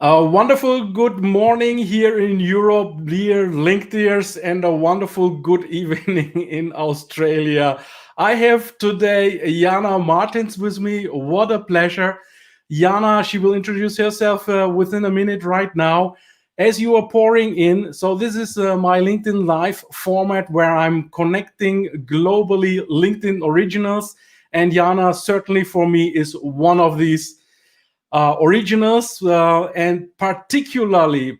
A wonderful good morning here in Europe, dear LinkedIners, and a wonderful good evening in Australia. I have today Yana Martins with me. What a pleasure. Yana, she will introduce herself within a minute right now. As you are pouring in, so this is my LinkedIn Live format where I'm connecting globally LinkedIn originals. And Yana, certainly for me, is one of these originals, and particularly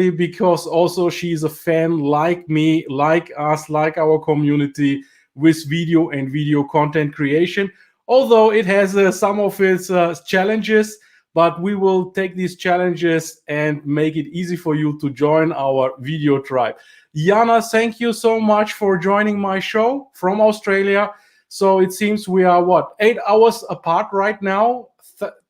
because also she's a fan like me, like us, like our community with video and video content creation. Although it has some of its challenges, but we will take these challenges and make it easy for you to join our video tribe. Yana, thank you so much for joining my show from Australia. So it seems we are what, 8 hours apart right now,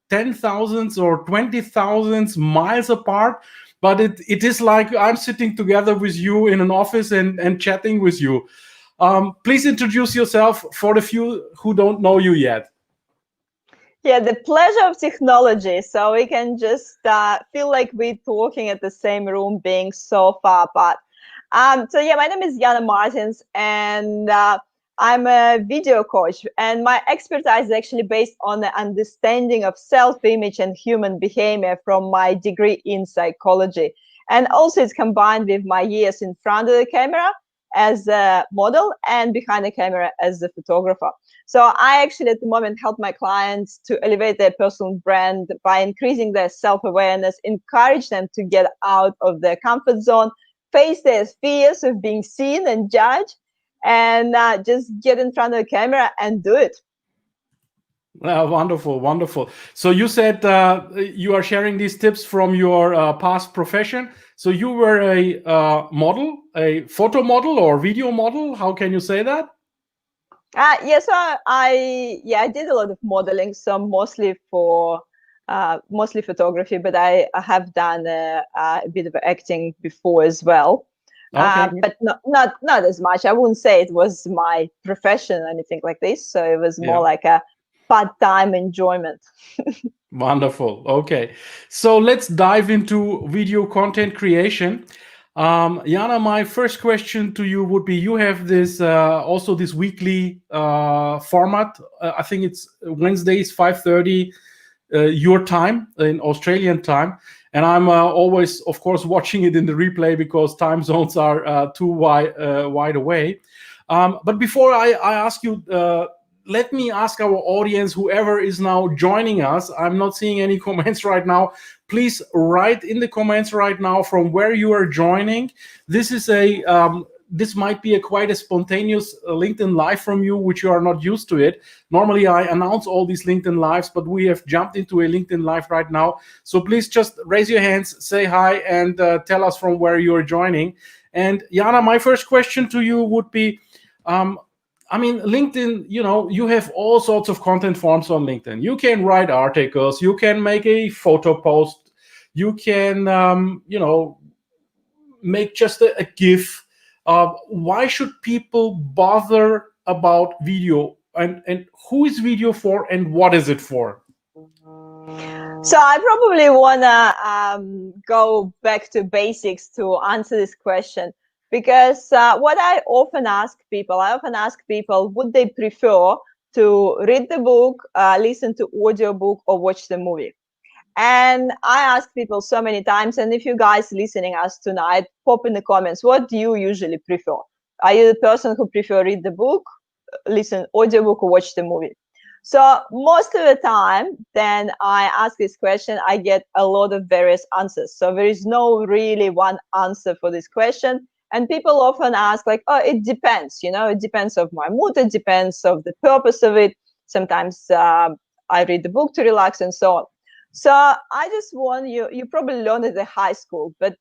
10,000s or 20,000s miles apart, but it is like I'm sitting together with you in an office and chatting with you. Please introduce yourself for the few who don't know you yet. Yeah, the pleasure of technology. So we can just feel like we're talking at the same room, being so far apart. So yeah, my name is Yana Martins, and I'm a video coach. And my expertise is actually based on the understanding of self-image and human behavior from my degree in psychology. And also it's combined with my years in front of the camera as a model and behind the camera as a photographer. So I actually at the moment help my clients to elevate their personal brand by increasing their self-awareness, encourage them to get out of their comfort zone, face their fears of being seen and judged, and just get in front of the camera and do it. Wonderful, wonderful. So you said you are sharing these tips from your past profession. So you were a model, a photo model or video model. How can you say that? Yes, I did a lot of modeling, so mostly photography, but I have done a bit of acting before as well, Okay. but not as much. I wouldn't say it was my profession or anything like this. So it was more Yeah. like a part-time enjoyment. Wonderful. Okay. So let's dive into video content creation. Jana, my first question to you would be: you have this also this weekly format. I think it's Wednesdays 5:30 your time in Australian time, and I'm always, of course, watching it in the replay because time zones are too wide away. But before I ask you, let me ask our audience, whoever is now joining us, I'm not seeing any comments right now. Please write in the comments right now from where you are joining. This is this might be a quite a spontaneous LinkedIn live from you, which you are not used to it. Normally, I announce all these LinkedIn lives, but we have jumped into a LinkedIn live right now. So please just raise your hands, say hi, and tell us from where you are joining. And Yana, my first question to you would be, um, I mean, LinkedIn, you have all sorts of content forms on LinkedIn. You can write articles, you can make a photo post, you can, make just a GIF. Why should people bother about video? And who is video for and what is it for? So I probably wanna go back to basics to answer this question, because what I often ask people, would they prefer to read the book, listen to audio book, or watch the movie? And I ask people so many times, and if you guys listening us tonight, pop in the comments, what do you usually prefer? Are you the person who prefer read the book, listen audiobook, or watch the movie? So most of the time, then I ask this question, I get a lot of various answers. So there is no really one answer for this question. And people often ask like, oh, it depends, it depends of my mood, it depends of the purpose of it. Sometimes I read the book to relax and so on. So I just want you probably learned at the high school, but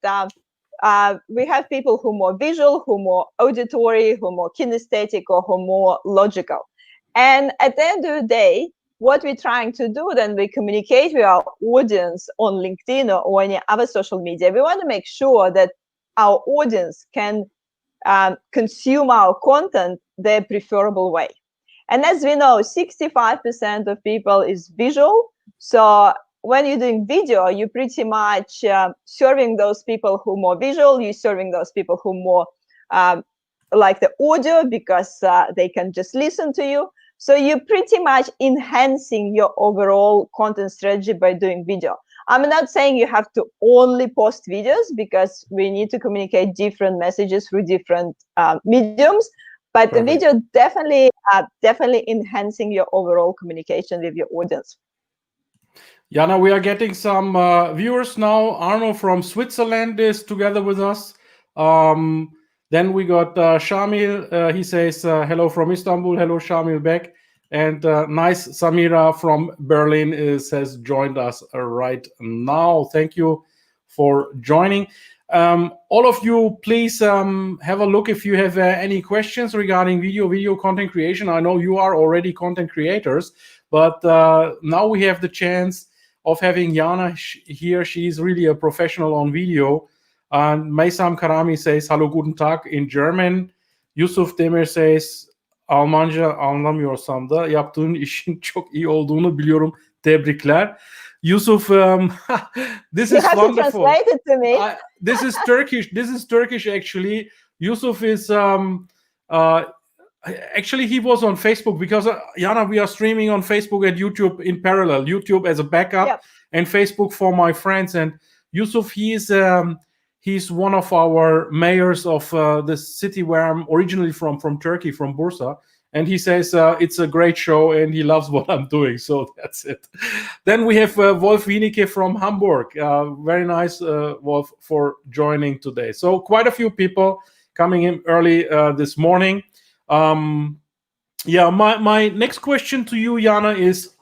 we have people who are more visual, who are more auditory, who are more kinesthetic, or who are more logical. And at the end of the day, what we're trying to do then, we communicate with our audience on LinkedIn or any other social media. We want to make sure that our audience can consume our content their preferable way. And as we know, 65% of people is visual. So when you're doing video, you're pretty much serving those people who are more visual. You're serving those people who more like the audio because they can just listen to you. So you're pretty much enhancing your overall content strategy by doing video. I'm not saying you have to only post videos because we need to communicate different messages through different mediums. But the Perfect. video definitely enhancing your overall communication with your audience. Yana, we are getting some viewers now. Arno from Switzerland is together with us. Then we got Shamil. He says, hello from Istanbul. Hello, Shamil back. And nice Samira from Berlin has joined us right now. Thank you for joining. All of you, please have a look if you have any questions regarding video content creation. I know you are already content creators, but now we have the chance of having Yana here. She's really a professional on video. And Maysam Karami says, Hallo, guten Tag in German. Yusuf Demir says, Almanca anlamıyorsam da yaptığın işin çok iyi olduğunu biliyorum. Tebrikler. Yusuf, this is wonderful. You have to translate it to me. This is Turkish. This is Turkish, actually. Yusuf is actually, he was on Facebook because Yana, we are streaming on Facebook and YouTube in parallel. YouTube as a backup, yep, and Facebook for my friends. And Yusuf, he's one of our mayors of the city where I'm originally from Turkey, from Bursa. And he says it's a great show and he loves what I'm doing. So that's it. Then we have Wolf Wienicke from Hamburg. Very nice, Wolf, for joining today. So quite a few people coming in early this morning. Yeah, my next question to you, Yana, is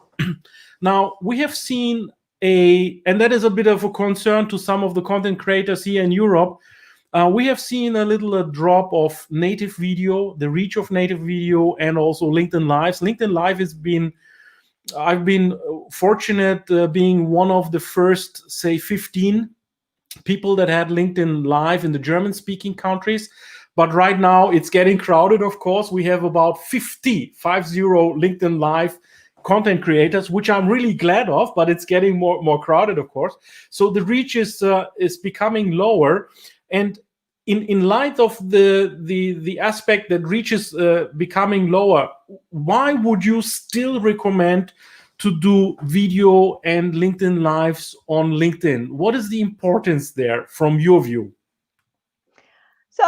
now we have seen and that is a bit of a concern to some of the content creators here in Europe. We have seen a little drop of native video, the reach of native video, and also LinkedIn Lives. LinkedIn Live has been, I've been fortunate being one of the first, say, 15 people that had LinkedIn Live in the German-speaking countries. But right now it's getting crowded, of course. We have about 50 LinkedIn Live content creators, which I'm really glad of, but it's getting more crowded, of course. So the reach is becoming lower. And in light of the aspect that reach is becoming lower, why would you still recommend to do video and LinkedIn Lives on LinkedIn? What is the importance there from your view? So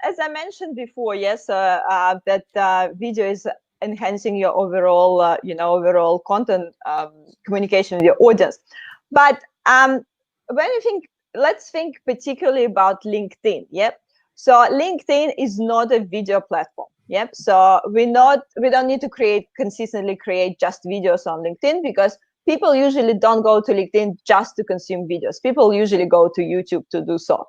as I mentioned before, yes, that video is enhancing your overall, overall content communication with your audience. But when you think, let's think particularly about LinkedIn. Yep. So LinkedIn is not a video platform. Yep. So we don't need to consistently create just videos on LinkedIn because people usually don't go to LinkedIn just to consume videos. People usually go to YouTube to do so.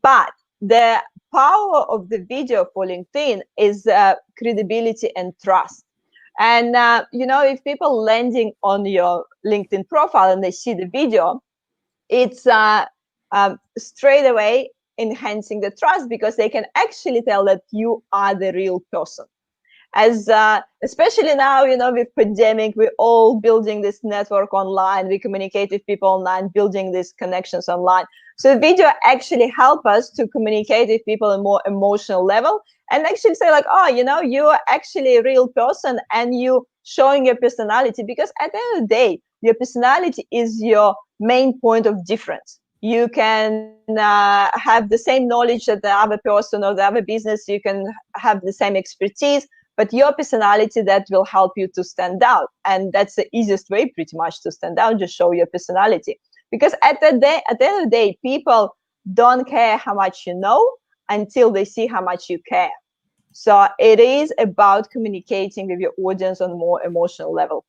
But the power of the video for LinkedIn is credibility and trust. And, if people landing on your LinkedIn profile and they see the video, it's straight away enhancing the trust because they can actually tell that you are the real person. As especially now, with pandemic, we're all building this network online. We communicate with people online, building these connections online. So video actually help us to communicate with people on a more emotional level and actually say like, oh, you are actually a real person and you showing your personality, because at the end of the day, your personality is your main point of difference. You can have the same knowledge that the other person or the other business, you can have the same expertise, but your personality, that will help you to stand out. And that's the easiest way pretty much to stand out, just show your personality. Because at the end of the day, people don't care how much you know until they see how much you care. So it is about communicating with your audience on a more emotional level.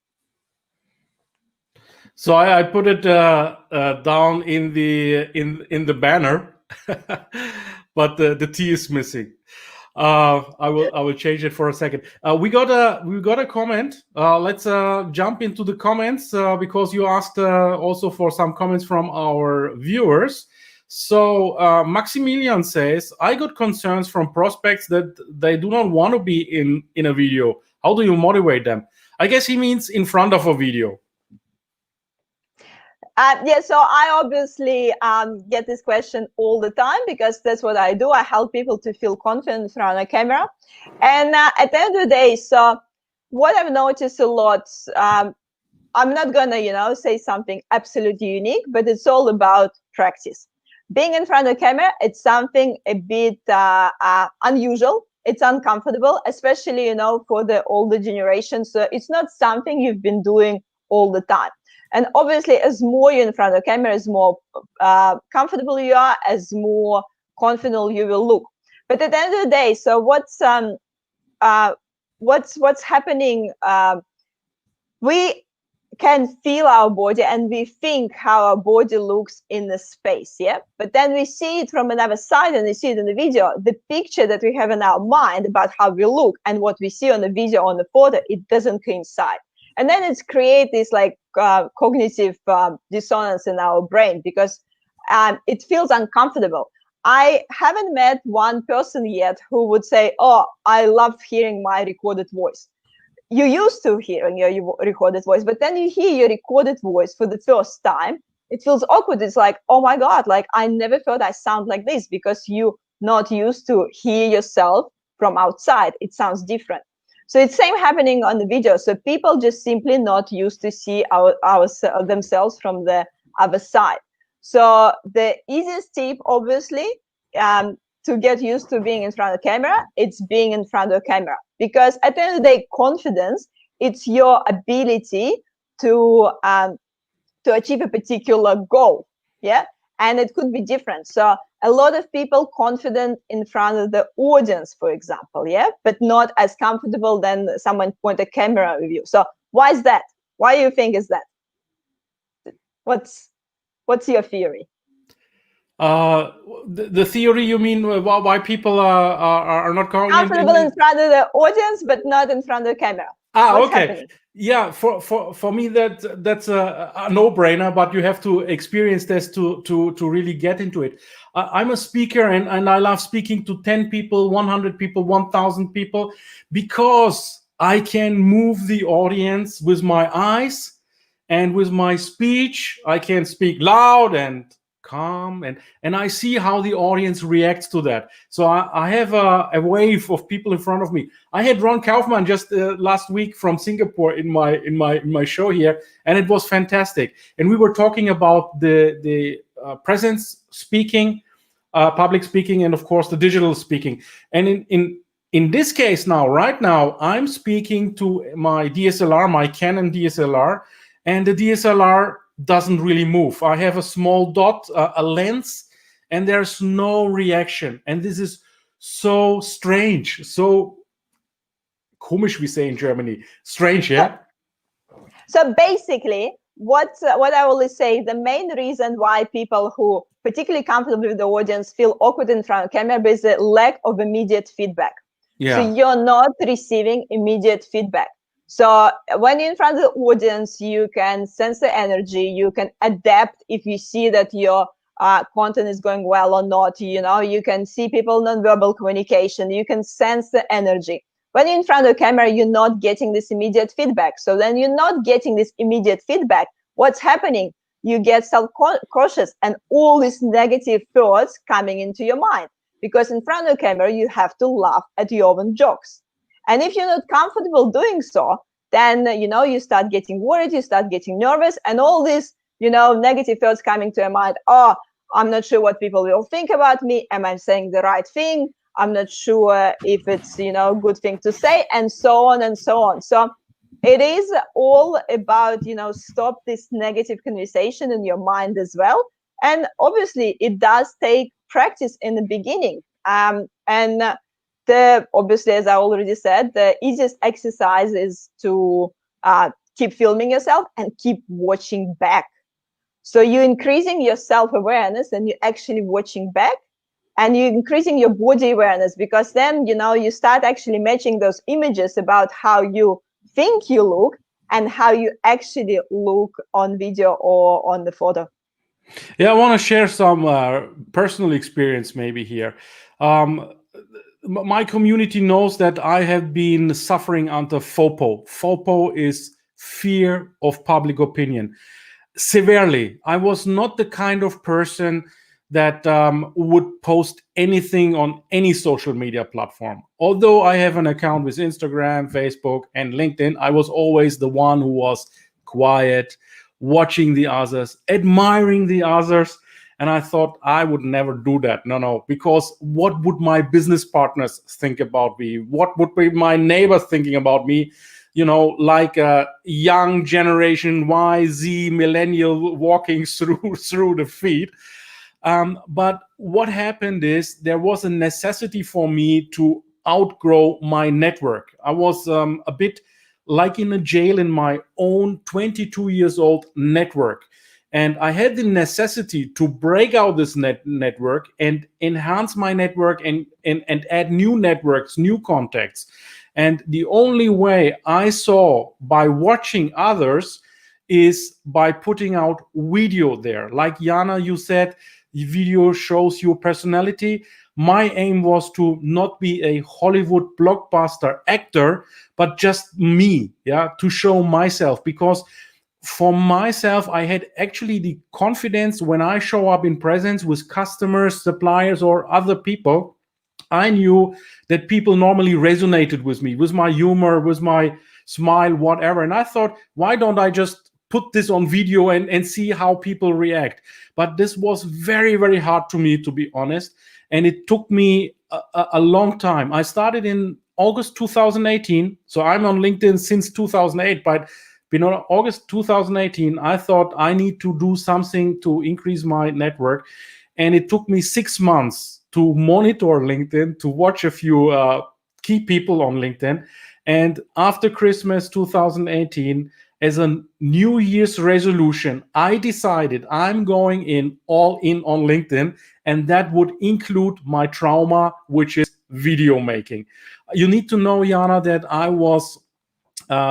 So I put it down in the banner, but the T is missing. I will change it for a second. We got a comment. Let's jump into the comments because you asked also for some comments from our viewers. So Maximilian says, I got concerns from prospects that they do not want to be in a video. How do you motivate them? I guess he means in front of a video. Yeah, so I obviously get this question all the time because that's what I do. I help people to feel confident in front of a camera. And at the end of the day, so what I've noticed a lot, I'm not gonna, say something absolutely unique, but it's all about practice. Being in front of the camera, it's something a bit unusual. It's uncomfortable, especially, for the older generation. So it's not something you've been doing all the time. And obviously, as more you're in front of the camera, as more comfortable you are, as more confident you will look. But at the end of the day, so what's happening? We can feel our body and we think how our body looks in the space, yeah, but then we see it from another side and we see it in the video. The picture that we have in our mind about how we look and what we see on the video, on the photo, it doesn't coincide, and then it's create this like cognitive dissonance in our brain because it feels uncomfortable. I haven't met one person yet who would say, oh, I love hearing my recorded voice. You used to hearing your recorded voice, but then you hear your recorded voice for the first time. It feels awkward. It's like, oh my God, like I never thought I sound like this because you not used to hear yourself from outside. It sounds different. So it's same happening on the video. So people just simply not used to see themselves from the other side. So the easiest tip, obviously, to get used to being in front of the camera, it's being in front of the camera. Because at the end of the day, confidence, it's your ability to achieve a particular goal, yeah? And it could be different. So a lot of people confident in front of the audience, for example, yeah? But not as comfortable than someone point a camera with you. So why is that? Why do you think is that? What's your theory? The theory, you mean why people are not confident Comfortable in front of the audience, but not in front of the camera. What's okay. happening? Yeah, for me that's a no-brainer, but you have to experience this to really get into it. I'm a speaker and I love speaking to 10 people, 100 people, 1,000 people because I can move the audience with my eyes and with my speech. I can speak loud and calm and I see how the audience reacts to that. So I have a wave of people in front of me. I had Ron Kaufman just last week from Singapore in my show here, and it was fantastic. And we were talking about the presence speaking, public speaking, and of course the digital speaking. And in this case now, right now, I'm speaking to my DSLR, my Canon DSLR, and the DSLR doesn't really move. I have a small dot, a lens, and there's no reaction. And this is so strange, so komisch, we say in Germany. Strange, yeah? So basically, what I always say, the main reason why people who particularly comfortable with the audience feel awkward in front of camera is the lack of immediate feedback. Yeah. So you're not receiving immediate feedback. So when you're in front of the audience, you can sense the energy, you can adapt if you see that your content is going well or not. You can see people nonverbal communication, you can sense the energy. When you're in front of the camera, you're not getting this immediate feedback. So then you're not getting this immediate feedback. What's happening? You get self-conscious and all these negative thoughts coming into your mind. Because in front of the camera, you have to laugh at your own jokes. And if you're not comfortable doing so, then, you start getting worried, you start getting nervous, and all these, negative thoughts coming to your mind. Oh, I'm not sure what people will think about me. Am I saying the right thing? I'm not sure if it's, a good thing to say, and so on and so on. So it is all about, stop this negative conversation in your mind as well. And obviously, it does take practice in the beginning. Obviously, as I already said, the easiest exercise is to keep filming yourself and keep watching back. So you're increasing your self-awareness and you're actually watching back, and you're increasing your body awareness, because then, you start actually matching those images about how you think you look and how you actually look on video or on the photo. Yeah, I want to share some personal experience maybe here. My community knows that I have been suffering under FOPO. FOPO is fear of public opinion. Severely. I was not the kind of person that would post anything on any social media platform. Although I have an account with Instagram, Facebook, and LinkedIn, I was always the one who was quiet, watching the others, admiring the others. And I thought I would never do that. No, no, because what would my business partners think about me? What would be my neighbors thinking about me? Like a young generation Y, Z, millennial walking through the feed. But what happened is there was a necessity for me to outgrow my network. I was a bit like in a jail in my own 22 years old network. And I had the necessity to break out this network and enhance my network and add new networks, new contacts. And the only way I saw by watching others is by putting out video there. Like Yana, you said, the video shows your personality. My aim was to not be a Hollywood blockbuster actor, but just me, yeah, to show myself. Because for myself, I had actually the confidence when I show up in presence with customers, suppliers, or other people. I knew that people normally resonated with me, with my humor, with my smile, whatever. And I thought, why don't I just put this on video and see how people react? But this was very, very hard to me, to be honest. And it took me a long time. I started in August 2018. So I'm on LinkedIn since 2008. But August 2018, I thought I need to do something to increase my network. And it took me 6 months to monitor LinkedIn, to watch a few key people on LinkedIn. And after Christmas 2018, as a New Year's resolution, I decided I'm going all in on LinkedIn, and that would include my trauma, which is video making. You need to know, Yana, that I was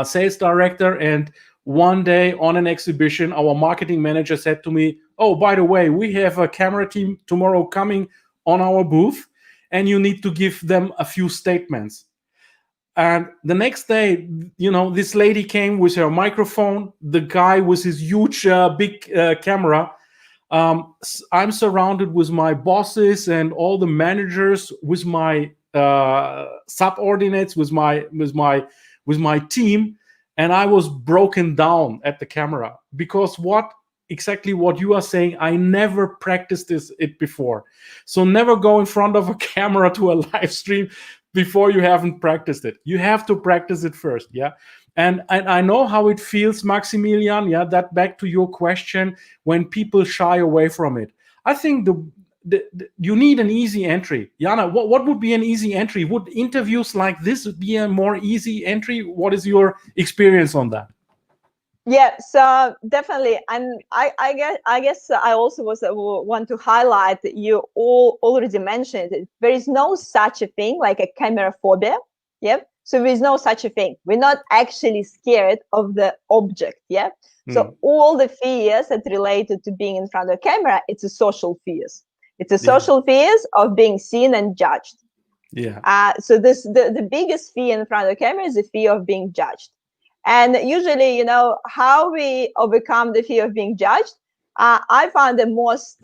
sales director, and one day on an exhibition, our marketing manager said to me, "Oh, by the way, we have a camera team tomorrow coming on our booth, and you need to give them a few statements." And the next day, this lady came with her microphone, the guy with his huge big camera. I'm surrounded with my bosses and all the managers, with my subordinates, with my team, and I was broken down at the camera because exactly what you are saying, I never practiced it before. So never go in front of a camera to a live stream before you haven't practiced it. You have to practice it first, yeah. And I know how it feels, Maximilian. Yeah, that back to your question, when people shy away from it. I think you need an easy entry. Yana, what would be an easy entry? Would interviews like this be a more easy entry? What is your experience on that? Yeah, so definitely, and I guess I also want to highlight that you all already mentioned it. There is no such a thing like a camera phobia. Yeah, so there is no such a thing. We're not actually scared of the object. Yeah, so all the fears that related to being in front of a camera, it's a social fears. It's a social fears of being seen and judged. Yeah. So the biggest fear in front of the camera is the fear of being judged. And usually, how we overcome the fear of being judged, I found the most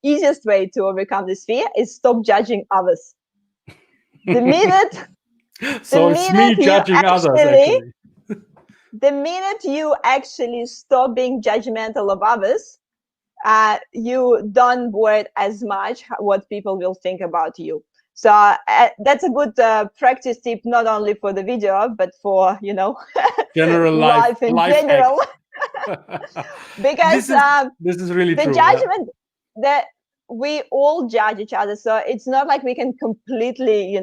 easiest way to overcome this fear is stop judging others. The minute, So it's me judging others, actually. The minute you actually stop being judgmental of others, you don't worry as much what people will think about you. So that's a good practice tip, not only for the video, but for, general life in general. Because this is really the true. judgment that we all judge each other, so it's not like we can completely,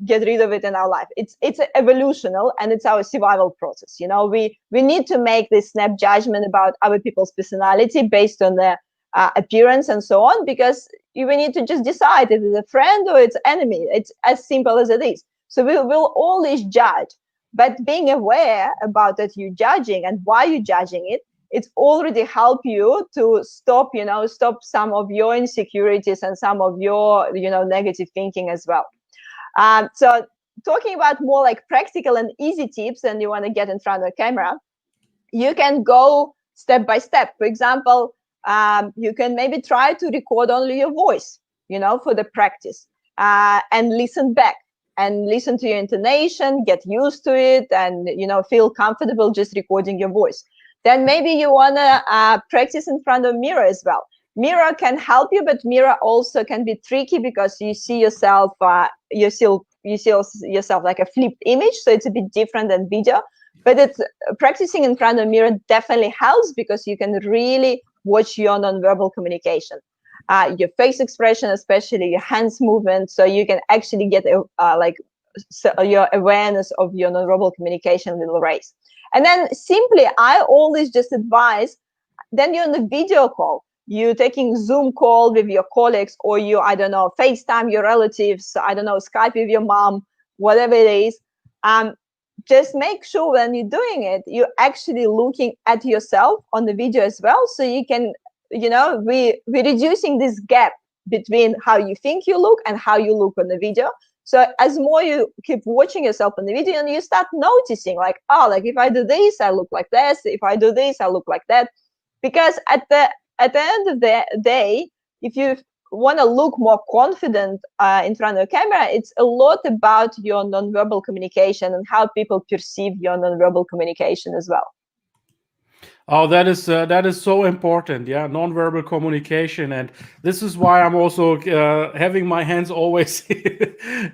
get rid of it in our life. It's evolutional, and it's our survival process. We need to make this snap judgment about other people's personality based on their appearance and so on, because you need to just decide if it's a friend or it's enemy. It's as simple as it is. So we will always judge, but being aware about that you're judging and why you're judging it, it's already help you to stop some of your insecurities and some of your negative thinking as well. So talking about more like practical and easy tips, and you want to get in front of the camera, you can go step by step. For example, you can maybe try to record only your voice, for the practice, and listen back and listen to your intonation, get used to it, and feel comfortable just recording your voice. Then maybe you want to practice in front of mirror as well. Mirror can help you, but mirror also can be tricky because you see yourself, you see yourself like a flipped image, so it's a bit different than video. But it's practicing in front of mirror definitely helps because you can really watch your nonverbal communication, your face expression, especially your hands movement, so you can actually get your awareness of your nonverbal communication will raise. And then simply, I always just advise, then you're on the video call, you're taking Zoom call with your colleagues, or you, I don't know, FaceTime your relatives, I don't know, Skype with your mom, whatever it is. Just make sure when you're doing it, you're actually looking at yourself on the video as well. So you can, we're reducing this gap between how you think you look and how you look on the video. So as more you keep watching yourself on the video, and you start noticing like, oh, like if I do this, I look like this. If I do this, I look like that. Because at the end of the day, if you want to look more confident in front of the camera, it's a lot about your nonverbal communication and how people perceive your nonverbal communication as well. Oh, that is so important. Yeah, nonverbal communication, and this is why I'm also having my hands always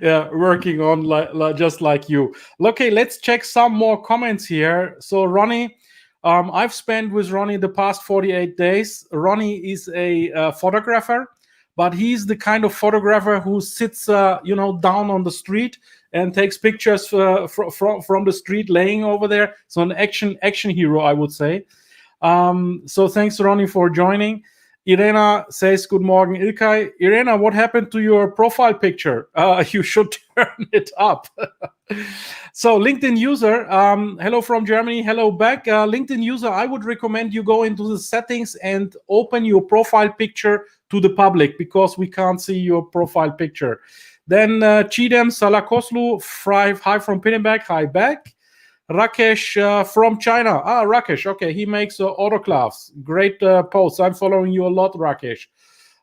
working on just like you. Okay, let's check some more comments here. So Ronnie, I've spent with Ronnie the past 48 days. Ronnie is a photographer, but he's the kind of photographer who sits, down on the street and takes pictures from the street, laying over there. So an action hero, I would say. So thanks, Ronnie, for joining. Irena says, good morning, Ilkay. Irena, what happened to your profile picture? You should turn it up. So LinkedIn user, hello from Germany, hello back. LinkedIn user, I would recommend you go into the settings and open your profile picture to the public because we can't see your profile picture. Then Chidem Salakoslu, hi from Pinneberg, hi back. Rakesh from China. Rakesh, okay, he makes autoclaves. Great posts. I'm following you a lot, Rakesh.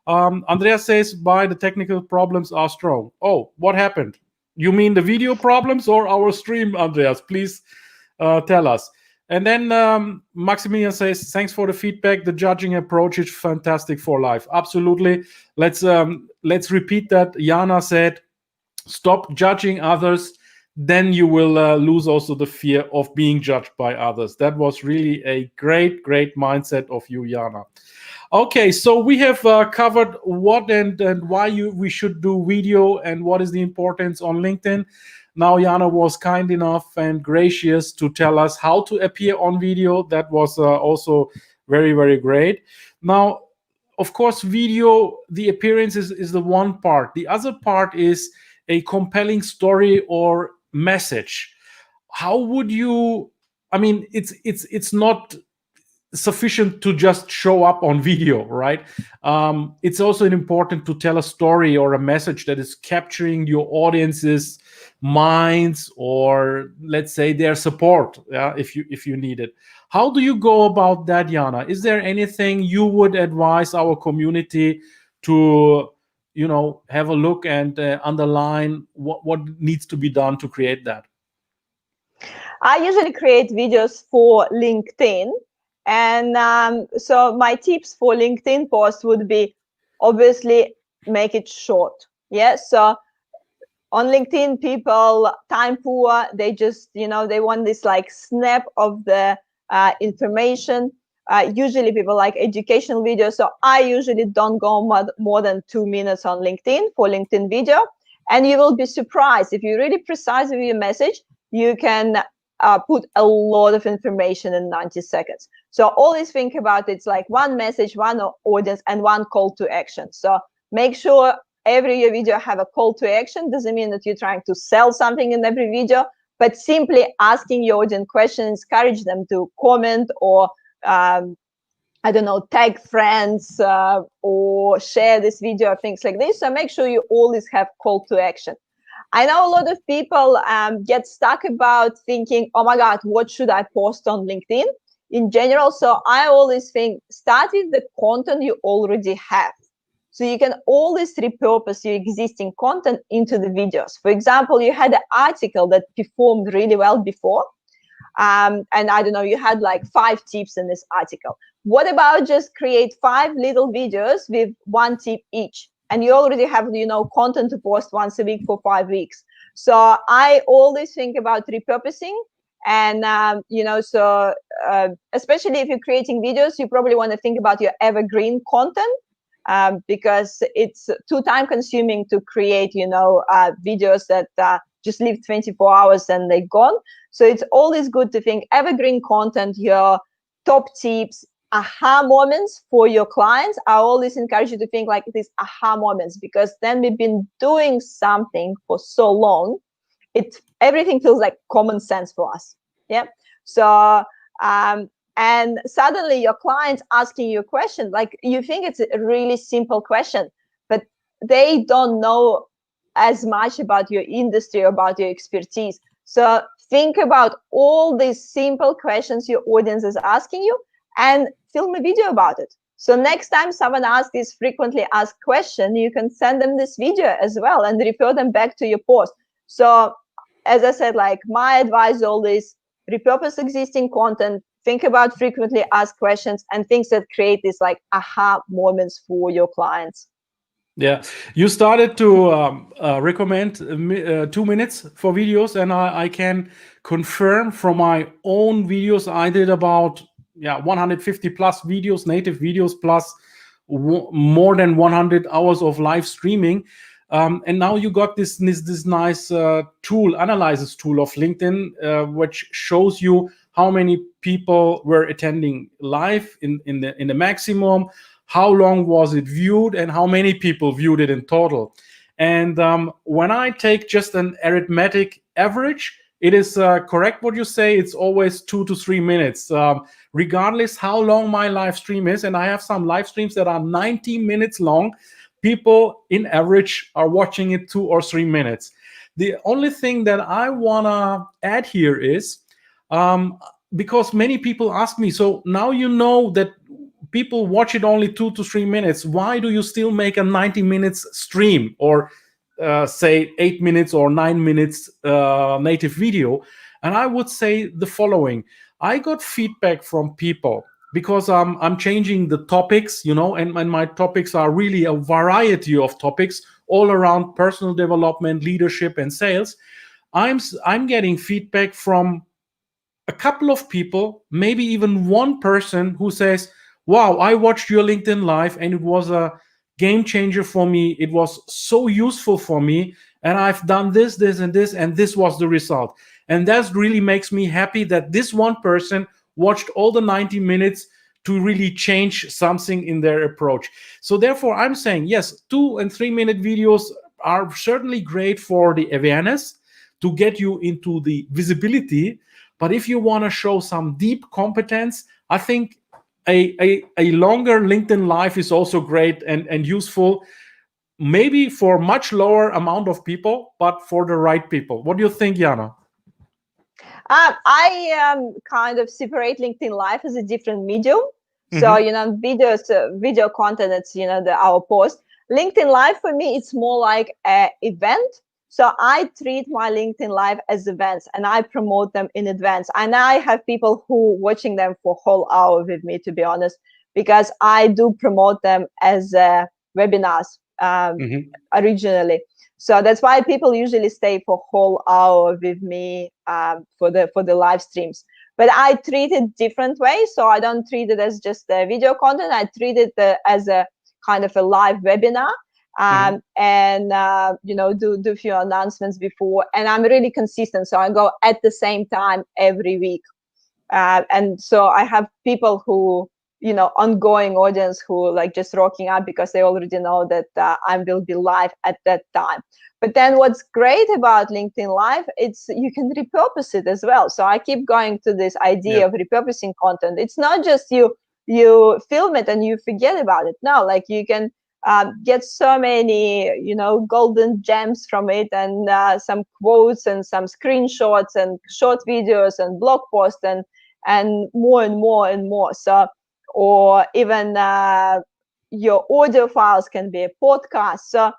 Andrea says, "By the technical problems are strong." Oh, what happened? You mean the video problems or our stream, Andreas? Please tell us. And then Maximilian says, "Thanks for the feedback. The judging approach is fantastic for life." Absolutely. Let's repeat that. Yana said, "Stop judging others. Then you will lose also the fear of being judged by others." That was really a great mindset of you, Yana. Okay, so we have covered what and why we should do video and what is the importance on LinkedIn. Now Yana was kind enough and gracious to tell us how to appear on video. That was also very great. Now, of course, video, the appearance is the one part. The other part is a compelling story or message. How would you, I mean, it's not sufficient to just show up on video, right? It's also important to tell a story or a message that is capturing your audience's minds, or let's say their support, if you need it. How do you go about that, Yana? Is there anything you would advise our community to have a look and underline what needs to be done to create that? I usually create videos for LinkedIn. And so my tips for LinkedIn posts would be, obviously, make it short. Yeah. So on LinkedIn, people, time poor, they just, they want this like snap of the information. Usually people like educational videos. So I usually don't go more than 2 minutes on LinkedIn for LinkedIn video. And you will be surprised. If you're really precise with your message, you can put a lot of information in 90 seconds. So always think about it's like one message, one audience, and one call to action. So make sure every video have a call to action. Doesn't mean that you're trying to sell something in every video, but simply asking your audience questions, encourage them to comment or I don't know, tag friends or share this video, things like this. So make sure you always have call to action. I know a lot of people get stuck about thinking, oh my God, what should I post on LinkedIn? in general. So I always think start with the content you already have. So you can always repurpose your existing content into the videos. For example, you had an article that performed really well before. And I don't know, you had like 5 tips in this article. What about just create 5 little videos with 1 tip each? And you already have, content to post once a week for 5 weeks. So I always think about repurposing. And, especially if you're creating videos, you probably want to think about your evergreen content. Because it's too time consuming to create, videos that just live 24 hours and they're gone. So it's always good to think evergreen content, your top tips, aha moments for your clients. I always encourage you to think like these aha moments, because then we've been doing something for so long, everything feels like common sense for us. Yeah. So and suddenly your client's asking you a question, like you think it's a really simple question, but they don't know as much about your industry, about your expertise. So think about all these simple questions your audience is asking you and film a video about it. So next time someone asks this frequently asked question, you can send them this video as well and refer them back to your post. So as I said, like my advice always repurpose existing content, think about frequently asked questions and things that create these like aha moments for your clients. Yeah, you started to recommend 2 minutes for videos, and I can confirm from my own videos I did about 150 plus videos, native videos, plus more than 100 hours of live streaming. And now you got this nice tool, analysis tool of LinkedIn, which shows you how many people were attending live in the maximum, how long was it viewed, and how many people viewed it in total. And when I take just an arithmetic average, it is correct what you say. It's always 2 to 3 minutes, regardless how long my live stream is. And I have some live streams that are 90 minutes long. People in average are watching it 2 or 3 minutes. The only thing that I want to add here is, because many people ask me, so now you know that people watch it only 2 to 3 minutes, why do you still make a 90 minutes stream, or say 8 minutes or 9 minutes native video? And I would say the following: I got feedback from people, because I'm changing the topics, and my topics are really a variety of topics all around personal development, leadership, and sales. I'm getting feedback from a couple of people, maybe even one person, who says, wow, I watched your LinkedIn live and it was a game changer for me. It was so useful for me. And I've done this, this, and this was the result. And that really makes me happy that this one person watched all the 90 minutes to really change something in their approach. So therefore, I'm saying, yes, 2 and 3 minute videos are certainly great for the awareness, to get you into the visibility. But if you want to show some deep competence, I think a longer LinkedIn live is also great and useful, maybe for much lower amount of people, but for the right people. What do you think, Yana? I kind of separate LinkedIn Live as a different medium. So, videos, video content, it's, our post. LinkedIn Live for me, it's more like an event. So I treat my LinkedIn Live as events and I promote them in advance. And I have people who watching them for a whole hour with me, to be honest, because I do promote them as webinars originally. So that's why people usually stay for a whole hour with me for the live streams. But I treat it different way. So I don't treat it as just a video content. I treat it as a kind of a live webinar. And do a few announcements before, and I'm really consistent, so I go at the same time every week, and so I have people who, ongoing audience who like just rocking up because they already know that I will be live at that time. But then what's great about LinkedIn Live, it's you can repurpose it as well. So I keep going to this idea of repurposing content. It's not just you film it and you forget about it. No, like you can get so many, golden gems from it, and some quotes and some screenshots and short videos and blog posts, and and more and more and more. So, or even your audio files can be a podcast. So,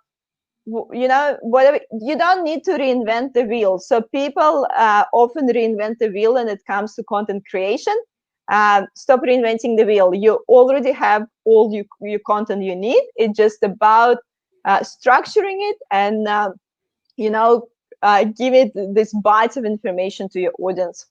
whatever, you don't need to reinvent the wheel. So people often reinvent the wheel when it comes to content creation. Stop reinventing the wheel. You already have all your content you need. It's just about structuring it and give it this bites of information to your audience.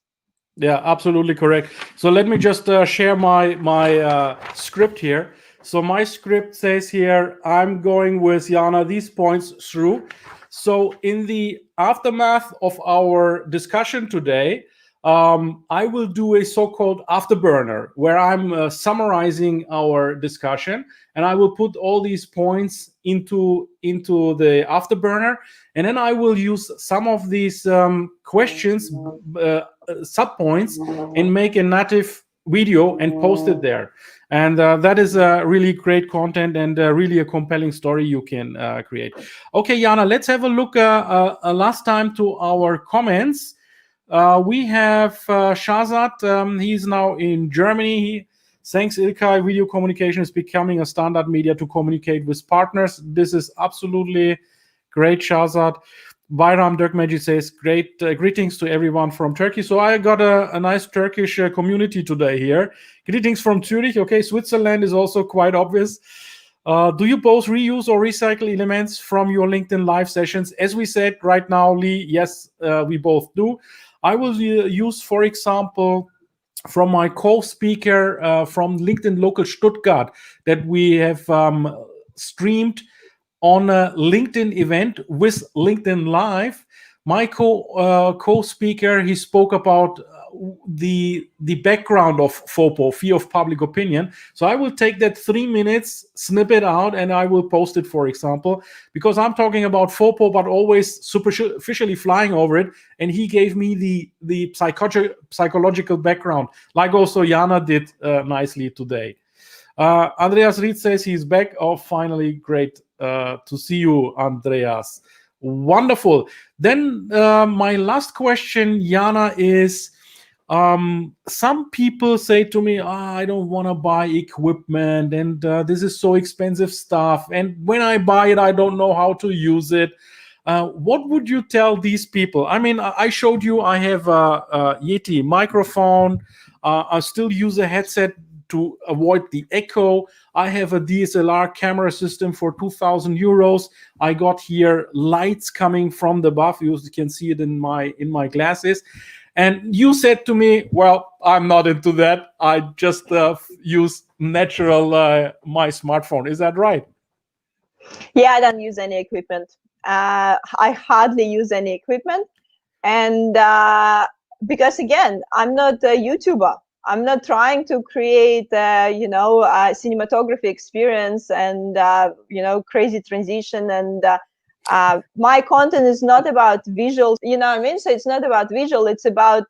Yeah, absolutely correct. So let me just share my script here. So my script says here, I'm going with Yana these points through. So in the aftermath of our discussion today, I will do a so-called afterburner where I'm summarizing our discussion, and I will put all these points into the afterburner, and then I will use some of these questions, sub points, and make a native video and post it there. And that is a really great content and really a compelling story you can create. Okay, Yana, let's have a look last time to our comments. We have Shazad. He's now in Germany. Thanks, Ilkay. Video communication is becoming a standard media to communicate with partners. This is absolutely great, Shazad. Bayram Dökmeci says, greetings to everyone from Turkey. So I got a nice Turkish community today here. Greetings from Zurich. Okay, Switzerland is also quite obvious. Do you both reuse or recycle elements from your LinkedIn live sessions? As we said right now, Lee, yes, we both do. I will use, for example, from my co-speaker from LinkedIn Local Stuttgart that we have streamed on a LinkedIn event with LinkedIn Live. My co-speaker, he spoke about the background of FOPO, fear of public opinion. So I will take that 3 minutes, snip it out, and I will post it, for example, because I'm talking about FOPO, but always superficially flying over it. And he gave me the psychological background, like also Yana did nicely today. Andreas Reed says he's back. Oh, finally, great to see you, Andreas. Wonderful. Then my last question, Yana, is some people say to me, I don't want to buy equipment and this is so expensive stuff. And when I buy it, I don't know how to use it. What would you tell these people? I mean, I showed you I have a Yeti microphone. I still use a headset to avoid the echo. I have a DSLR camera system for 2,000 euros. I got here lights coming from the above. You can see it in my glasses. And you said to me, well, I'm not into that. I just use natural my smartphone. Is that right? Yeah, I don't use any equipment. I hardly use any equipment. And because again, I'm not a YouTuber. I'm not trying to create, a cinematography experience and, crazy transition. And my content is not about visuals, you know what I mean? So it's not about visual. It's about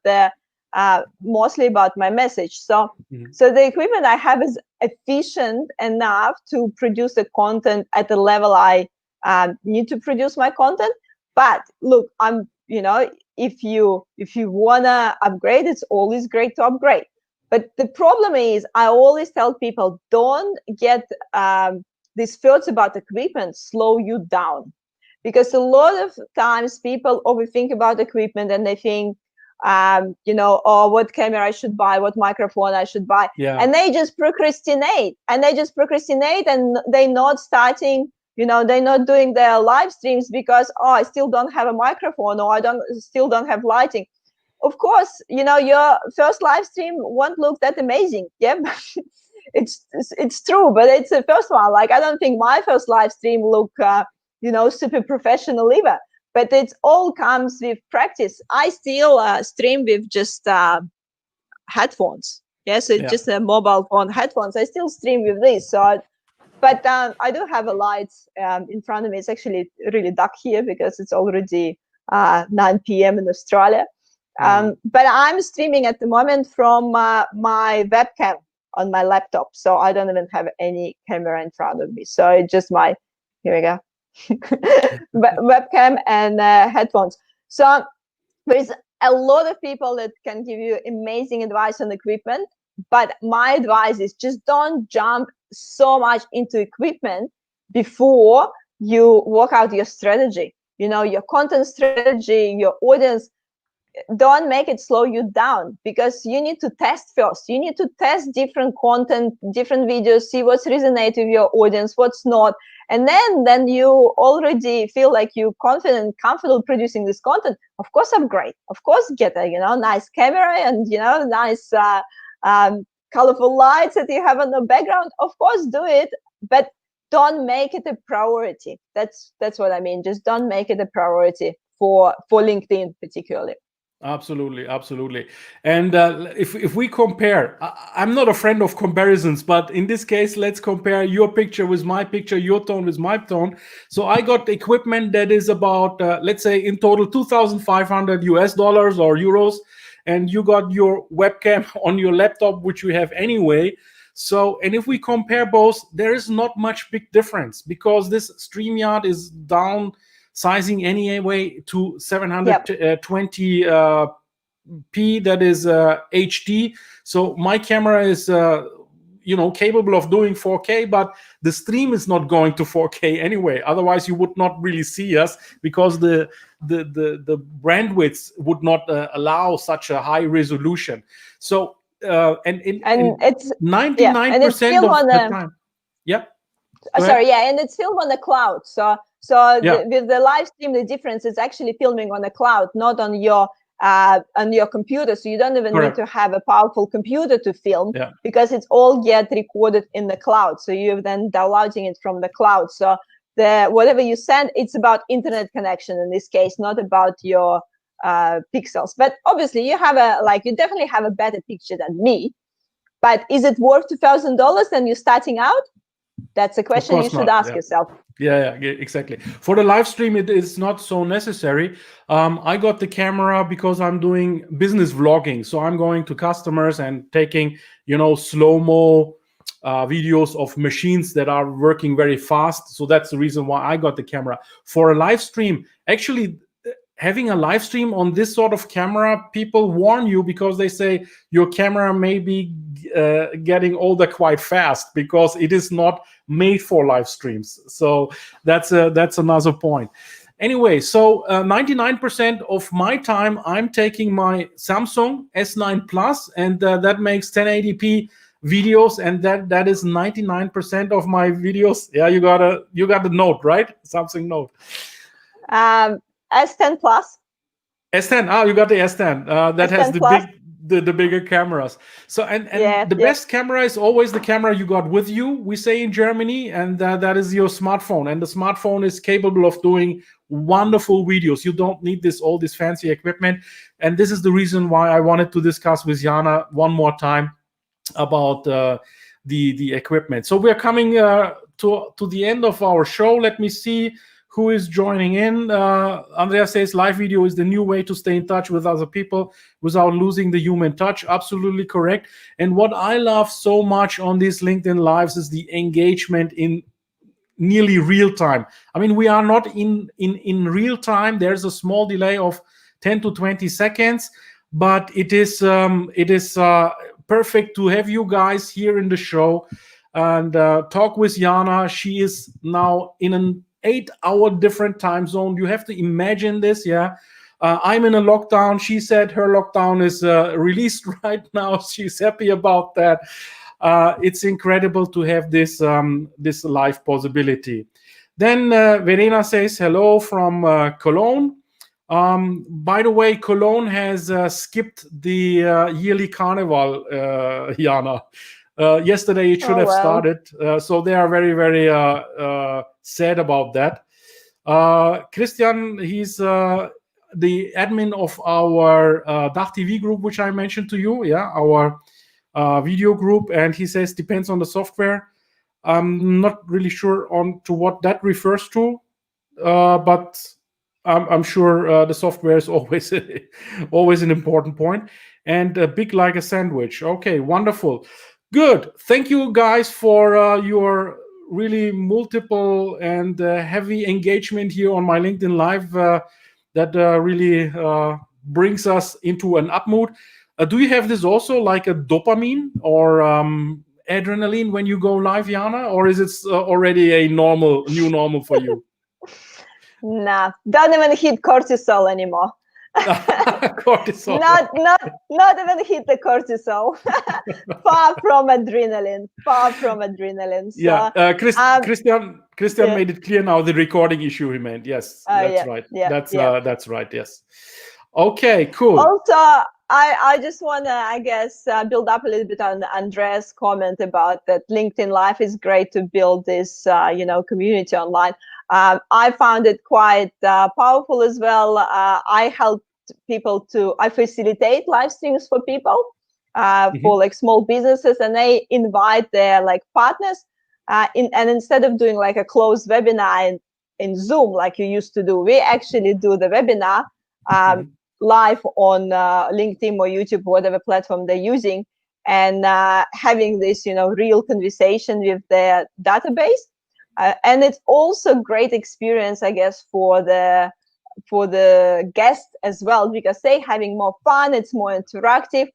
mostly about my message. So, so the equipment I have is efficient enough to produce the content at the level I need to produce my content. But look, if you wanna upgrade, it's always great to upgrade. But the problem is, I always tell people, don't get these thoughts about equipment slow you down, because a lot of times people overthink about equipment and they think, oh, what camera I should buy, what microphone I should buy, and they just procrastinate, and they're not starting. They're not doing their live streams because, I still don't have a microphone, or I still don't have lighting. Of course, your first live stream won't look that amazing. Yeah, it's true, but it's the first one. Like, I don't think my first live stream look, super professional either. But it all comes with practice. I still stream with just headphones. Yes, it's just a mobile phone headphones. I still stream with this. So, but I do have a light in front of me. It's actually really dark here because it's already 9 p.m. in Australia. But I'm streaming at the moment from my webcam on my laptop. So I don't even have any camera in front of me. So it's just here we go, webcam and headphones. So there's a lot of people that can give you amazing advice on equipment, but my advice is just don't jump so much into equipment before you work out your strategy, your content strategy, your audience. Don't make it slow you down, because you need to test first. You need to test different content, different videos, see what's resonate with your audience, what's not. And then you already feel like you're confident, comfortable producing this content. Of course, upgrade. Of course, get a nice camera and nice colorful lights that you have on the background. Of course, do it, but don't make it a priority. That's what I mean. Just don't make it a priority for LinkedIn particularly. Absolutely. And if we compare, I'm not a friend of comparisons, but in this case, let's compare your picture with my picture, your tone with my tone. So I got equipment that is about, let's say in total, $2,500 or euros. And you got your webcam on your laptop, which you have anyway. So, and if we compare both, there is not much big difference, because this StreamYard is down sizing anyway to 720 p, that is HD. So my camera is capable of doing 4K, but the stream is not going to 4K anyway. Otherwise, you would not really see us, because the bandwidth would not allow such a high resolution. So and it's 99% of the time. Yeah. And it's filmed on the cloud. So with the live stream, the difference is actually filming on the cloud, not on your computer. So you don't even need to have a powerful computer to film, because it's all get recorded in the cloud. So you're then downloading it from the cloud. So whatever you send, it's about internet connection in this case, not about your pixels. But obviously you definitely have a better picture than me. But is it worth $2,000 when you're starting out? That's a question you should ask yourself. Yeah, exactly. For the live stream, it is not so necessary. I got the camera because I'm doing business vlogging. So I'm going to customers and taking, slow-mo videos of machines that are working very fast. So that's the reason why I got the camera. For a live stream, actually, having a live stream on this sort of camera, people warn you, because they say your camera may be getting older quite fast, because it is not made for live streams. So that's another point. Anyway, so 99% of my time I'm taking my Samsung S9 Plus, and that makes 1080p videos, and that is 99% of my videos. Yeah, you got the Note, right? Samsung Note. S10 Plus. S10. Oh, you got the S10. That S10 has the Plus. The bigger cameras. So and the best camera is always the camera you got with you, we say in Germany, and that is your smartphone. And the smartphone is capable of doing wonderful videos. You don't need all this fancy equipment. And this is the reason why I wanted to discuss with Yana one more time about the equipment. So we're coming to the end of our show. Let me see who is joining in. Andrea says live video is the new way to stay in touch with other people without losing the human touch. Absolutely correct. And what I love so much on these LinkedIn lives is the engagement in nearly real time. I mean, we are not in real time. There's a small delay of 10 to 20 seconds, but it is perfect to have you guys here in the show and talk with Yana. She is now in an 8-hour different time zone. You have to imagine this. I'm in a lockdown. She said her lockdown is released right now. She's happy about that. It's incredible to have this live possibility. Then Verena says hello from Cologne. By the way, Cologne has skipped the yearly carnival, Yana. Yesterday it should have started, so they are very, very sad about that. Christian, he's the admin of our DACH TV group, which I mentioned to you, our video group, and he says depends on the software. I'm not really sure to what that refers to, but I'm sure the software is always an important point. And big like a sandwich. Okay, wonderful. Good. Thank you guys for your really multiple and heavy engagement here on my LinkedIn Live. That really brings us into an up mood. Do you have this also, like a dopamine or adrenaline when you go live, Yana, or is it already a new normal for you? Nah, don't even hit cortisol anymore. Cortisol. Not even hit the cortisol. Far from adrenaline. Far from adrenaline. So, Yeah, Christian yeah. made it clear now the recording issue he meant. Yes, that's Yeah, right. yeah, That's yeah. that's right. Yes. Okay, cool. Also, I just want to, I guess, build up a little bit on Andrea's comment about that LinkedIn Live is great to build this, community online. I found it quite powerful as well. I facilitate live streams for people, for like small businesses, and they invite their like partners. And instead of doing like a closed webinar in Zoom like you used to do, we actually do the webinar live on LinkedIn or YouTube, whatever platform they're using, and having this, real conversation with their database. And it's also great experience, I guess, for the guest as well, because they're having more fun, it's more interactive,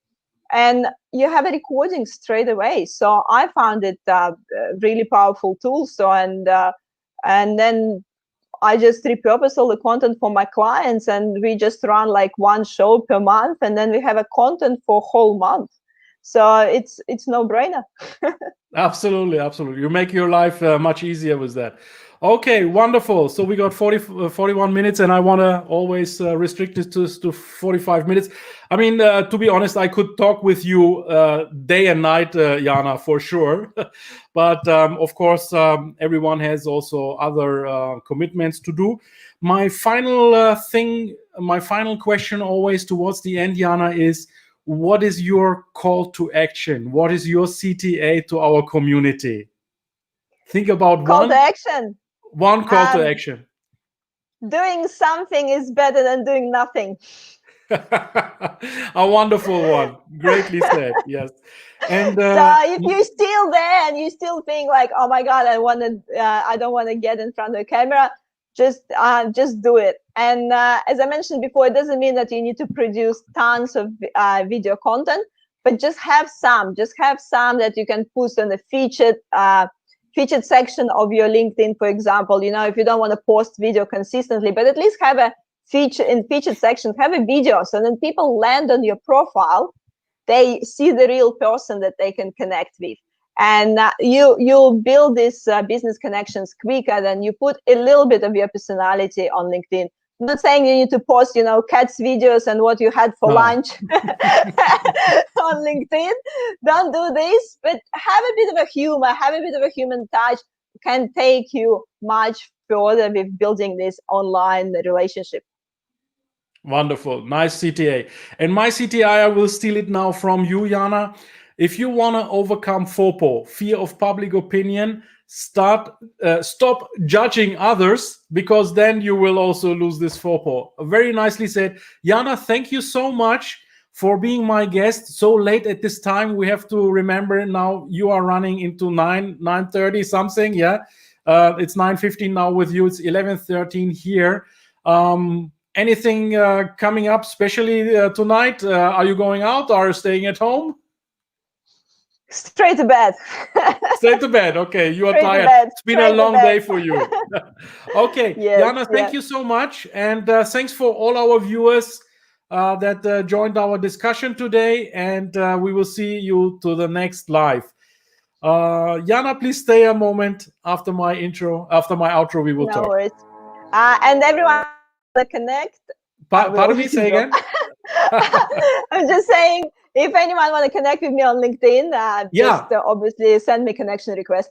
and you have a recording straight away. So I found it really powerful tool. So and then I just repurpose all the content for my clients, and we just run like one show per month, and then we have a content for whole month. So it's no brainer. Absolutely. You make your life much easier with that. Okay, wonderful. So we got 41 minutes, and I want to always restrict it to 45 minutes. I mean, to be honest, I could talk with you day and night, Yana, for sure. But of course, everyone has also other commitments to do. My final question always towards the end, Yana, is, what is your call to action? What is your CTA to our community? Think about Call to action. One call to action. Doing something is better than doing nothing. A wonderful one. Greatly said. Yes. And so if you're still there and you still think like, oh my God, I don't want to get in front of the camera, just do it. And as I mentioned before, it doesn't mean that you need to produce tons of video content, but just have some that you can put on the featured section of your LinkedIn, for example. If you don't want to post video consistently, but at least have a featured section, have a video, so then people land on your profile, they see the real person that they can connect with, and you'll build these business connections quicker than you put a little bit of your personality on LinkedIn. I'm not saying you need to post, cats videos and what you had for lunch on LinkedIn. Don't do this, but have a bit of a humor, have a bit of a human touch, can take you much further with building this online relationship. Wonderful. Nice CTA. And my CTA, I will steal it now from you, Yana. If you want to overcome FOPO, fear of public opinion, stop judging others, because then you will also lose this FOPO. Very nicely said. Yana, thank you so much for being my guest so late at this time. We have to remember now you are running into 9:30 something. Yeah. It's 9:15 now with you. It's 11:13 here. Anything coming up, especially tonight? Are you going out or staying at home? Straight to bed. Straight to bed. Okay, you are tired. It's been a long day for you. Okay, yes, Yana, thank you so much. And thanks for all our viewers that joined our discussion today. And we will see you to the next live. Yana, please stay a moment after my intro. After my outro, we will talk. No worries. And everyone connect. Pardon me, say again. I'm just saying, if anyone want to connect with me on LinkedIn, just obviously send me connection request.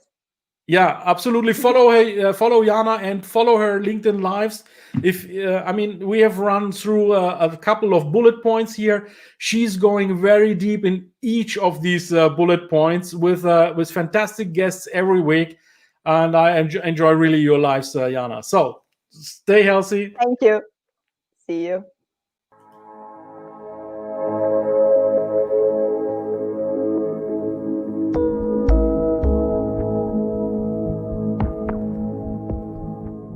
Yeah, absolutely. Follow her, follow Yana, and follow her LinkedIn lives. We have run through a couple of bullet points here. She's going very deep in each of these bullet points with fantastic guests every week, and I enjoy really your lives, Yana. So stay healthy. Thank you. See you.